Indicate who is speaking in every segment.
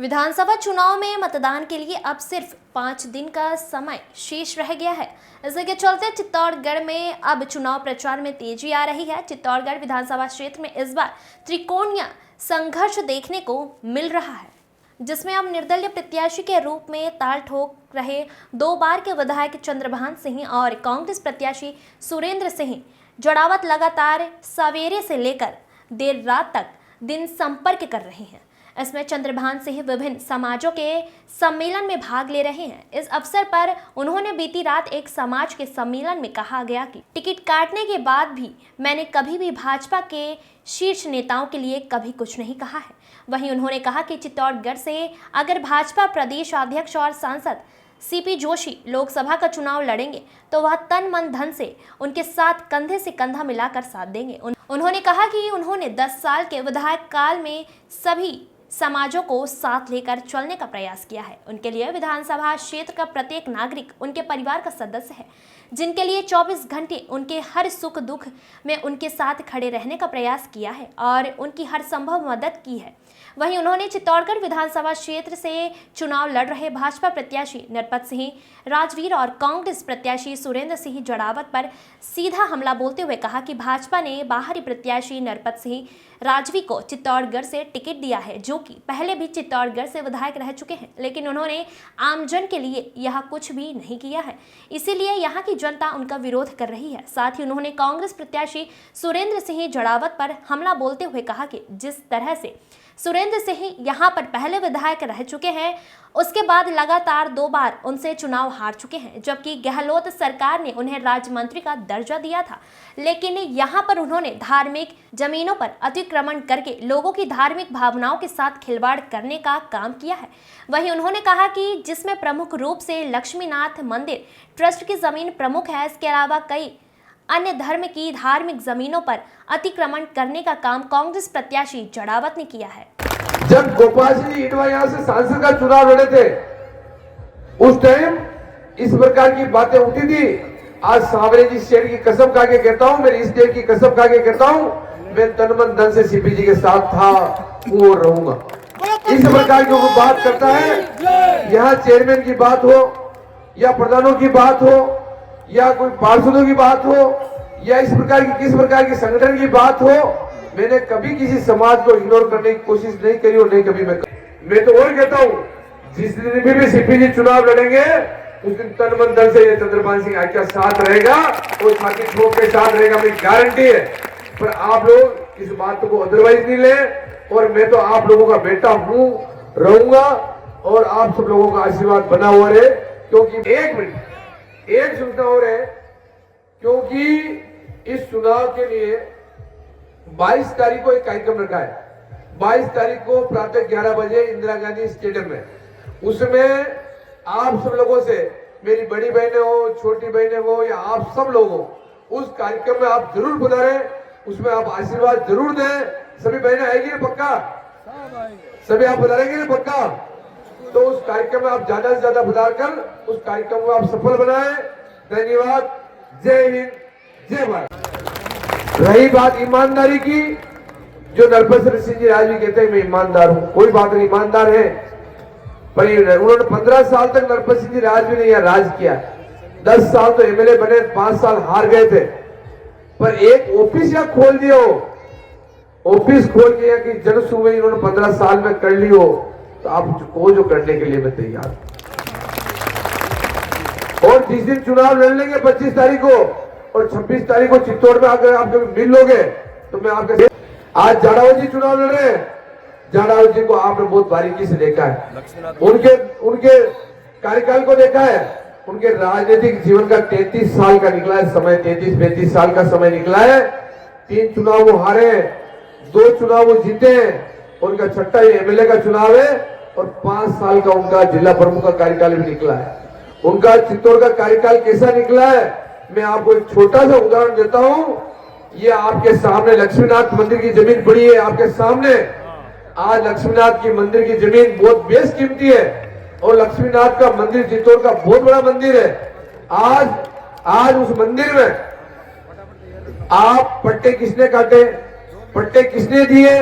Speaker 1: विधानसभा चुनाव में मतदान के लिए अब सिर्फ 5 दिन का समय शेष रह गया है। इसी के चलते चित्तौड़गढ़ में अब चुनाव प्रचार में तेजी आ रही है। चित्तौड़गढ़ विधानसभा क्षेत्र में इस बार त्रिकोणीय संघर्ष देखने को मिल रहा है, जिसमें अब निर्दलीय प्रत्याशी के रूप में ताल ठोक रहे 2 बार के विधायक चंद्रभान सिंह और कांग्रेस प्रत्याशी सुरेंद्र सिंह जड़ावत लगातार सवेरे से लेकर देर रात तक दिन संपर्क कर रहे हैं। इसमें चंद्रभान सिंह विभिन्न समाजों के सम्मेलन में भाग ले रहे हैं। इस अवसर पर उन्होंने बीती रात एक समाज के सम्मेलन में कहा गया कि टिकट काटने के बाद भी मैंने कभी भी भाजपा के शीर्ष नेताओं के लिए कभी कुछ नहीं कहा है। वहीं उन्होंने कहा कि चित्तौड़गढ़ से अगर भाजपा प्रदेश अध्यक्ष और सांसद सीपी जोशी लोकसभा का चुनाव लड़ेंगे तो वह तन मन धन से उनके साथ कंधे से कंधा मिलाकर साथ देंगे। उन्होंने कहा कि उन्होंने 10 साल के विधायक काल में सभी समाजों को साथ लेकर चलने का प्रयास किया है। उनके लिए विधानसभा क्षेत्र का प्रत्येक नागरिक उनके परिवार का सदस्य है, जिनके लिए 24 घंटे उनके हर सुख दुख में उनके साथ खड़े रहने का प्रयास किया है और उनकी हर संभव मदद की है। वहीं उन्होंने चित्तौड़गढ़ विधानसभा क्षेत्र से चुनाव लड़ रहे भाजपा प्रत्याशी नरपत सिंह राजवीर और कांग्रेस प्रत्याशी सुरेंद्र सिंह जड़ावत पर सीधा हमला बोलते हुए कहा कि भाजपा ने बाहरी प्रत्याशी नरपत सिंह राजवी को चित्तौड़गढ़ से टिकट दिया है, जो कि पहले भी चित्तौड़गढ़ से विधायक रह चुके हैं, लेकिन उन्होंने आमजन के लिए यह कुछ भी नहीं किया है, इसीलिए यहाँ की जनता उनका विरोध कर रही है। साथ ही उन्होंने कांग्रेस प्रत्याशी सुरेंद्र सिंह जड़ावत पर हमला बोलते हुए कहा कि जिस तरह से सुरेंद्र सिंह यहाँ पर पहले विधायक रह चुके हैं, उसके बाद लगातार 2 बार उनसे चुनाव हार चुके हैं, जबकि गहलोत सरकार ने उन्हें राज्य मंत्री का दर्जा दिया था, लेकिन यहाँ पर उन्होंने धार्मिक जमीनों पर अतिक्रमण करके लोगों की धार्मिक भावनाओं के साथ खिलवाड़ करने का काम किया है। वहीं उन्होंने कहा कि जिसमें प्रमुख रूप से लक्ष्मीनाथ मंदिर ट्रस्ट की जमीन प्रमुख है, इसके अलावा कई अन्य धर्म की धार्मिक जमीनों पर अतिक्रमण करने का काम कांग्रेस प्रत्याशी जड़ावत ने किया है।
Speaker 2: जब गोपाल सिंह ईटवा यहाँ से सांसद का चुनाव लड़े थे, उस टाइम इस प्रकार की बातें उठी थी। आज सांवरे जी शेर की कसम खा के कहता हूँ, मेरी इस डेट की कसम खा के कहता हूँ, मैं तन मन धन से सीपी जी के साथ था, वो रहूंगा। इस प्रकार की वो बात करता है। यहाँ चेयरमैन की बात हो या प्रधानों की बात हो या कोई पार्षदों की बात हो या इस प्रकार की किस प्रकार की संगठन की बात हो, मैंने कभी किसी समाज को इग्नोर करने की कोशिश नहीं करी और नहीं कभी मैं तो और कहता हूँ, जिस दिन भी सीपी जी चुनाव लड़ेंगे उस दिन तन मन धन से ये चंद्रभान सिंह आज्ञा साथ रहेगा और छाती ठोक के साथ रहेगा, मेरी गारंटी है। पर आप लोग इस बात को अदरवाइज नहीं ले, और मैं तो आप लोगों का बेटा हूँ, रहूंगा और आप सब लोगों का आशीर्वाद बना हुआ रहे। क्योंकि एक सूचना और है, क्योंकि इस चुनाव के लिए 22 तारीख को एक कार्यक्रम रखा है। 22 तारीख को प्रातः 11 बजे इंदिरा गांधी स्टेडियम में, उसमें आप सब लोगों से, मेरी बड़ी बहनें हो, छोटी बहनें हो या आप सब लोगों, उस कार्यक्रम में आप जरूर बुलाएं, उसमें आप आशीर्वाद जरूर दें। सभी बहनें आएगी ना पक्का? सभी आप बुलाएंगे ना पक्का? तो उस कार्यक्रम में आप ज्यादा से ज्यादा बुलाकर उस कार्यक्रम को आप सफल बनाएं। धन्यवाद। जय हिंद, जय भारत। रही बात ईमानदारी की, जो नरपत सिंह जी राजवी कहते हैं मैं ईमानदार हूं, कोई बात नहीं, ईमानदार है, पर उन्होंने 15 साल तक नरपत सिंह जी राजवी ने यह राज किया। 10 साल तो एमएलए बने, 5 साल हार गए थे, पर एक ऑफिस या खोल दिया हो, ऑफिस खोल के कि जन सुनवाई इन्होंने 15 साल में कर ली हो, तो आप जो करने के लिए मैं तैयार। और जिस दिन चुनाव लड़ लेंगे 25 तारीख को और 26 तारीख को चित्तौड़ में आकर आप कभी मिल लोगे तो मैं आपके, आज जाड़ावत जी चुनाव लड़ रहे हैं। जाड़ावत जी को आपने बहुत बारीकी से देखा है, उनके कार्यकाल को देखा है, उनके राजनीतिक जीवन का 33 साल का निकला है समय, 33-35 साल का समय निकला है। 3 चुनाव वो हारे, 2 चुनाव वो जीते हैं, उनका 6ठा एमएलए का चुनाव है और 5 साल का उनका जिला प्रमुख का कार्यकाल भी निकला है। उनका चित्तौड़ का कार्यकाल कैसा निकला है, मैं आपको एक छोटा सा उदाहरण देता हूं। ये आपके सामने लक्ष्मीनाथ मंदिर की जमीन पड़ी है, आपके सामने। आज लक्ष्मीनाथ की मंदिर की जमीन बहुत बेशकीमती है और लक्ष्मीनाथ का मंदिर चित्तौड़ का बहुत बड़ा मंदिर है। आज उस मंदिर में आप पट्टे किसने काटे, पट्टे किसने दिए?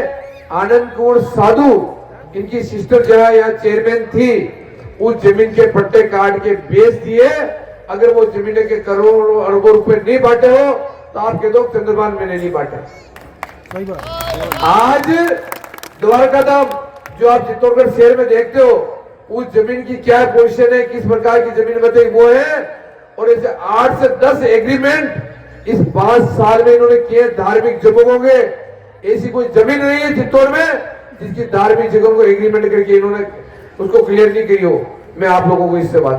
Speaker 2: आनंद कुंवर साधु इनकी सिस्टर जहाँ यहाँ चेयरमैन थी, उस जमीन के पट्टे काट के बेच दिए। अगर वो जमीन के करोड़ों अरबों रुपए नहीं बांटे हो तो आप कह दो चंद्रभान मैंने नहीं बांटा।
Speaker 3: सही बात।
Speaker 2: आज द्वारका धाम जो आप चित्तौड़गढ़ शहर में देखते हो, उस जमीन की क्या पोजीशन है, किस प्रकार की जमीन बताई वो है। और ऐसे 8 से 10 एग्रीमेंट इस 5 साल में इन्होंने किए धार्मिक जगहों के। ऐसी कोई जमीन नहीं है चित्तौड़ में जिसकी धार्मिक जगहों को एग्रीमेंट करके इन्होंने उसको क्लियर नहीं करी हो। मैं आप लोगों को इससे वादा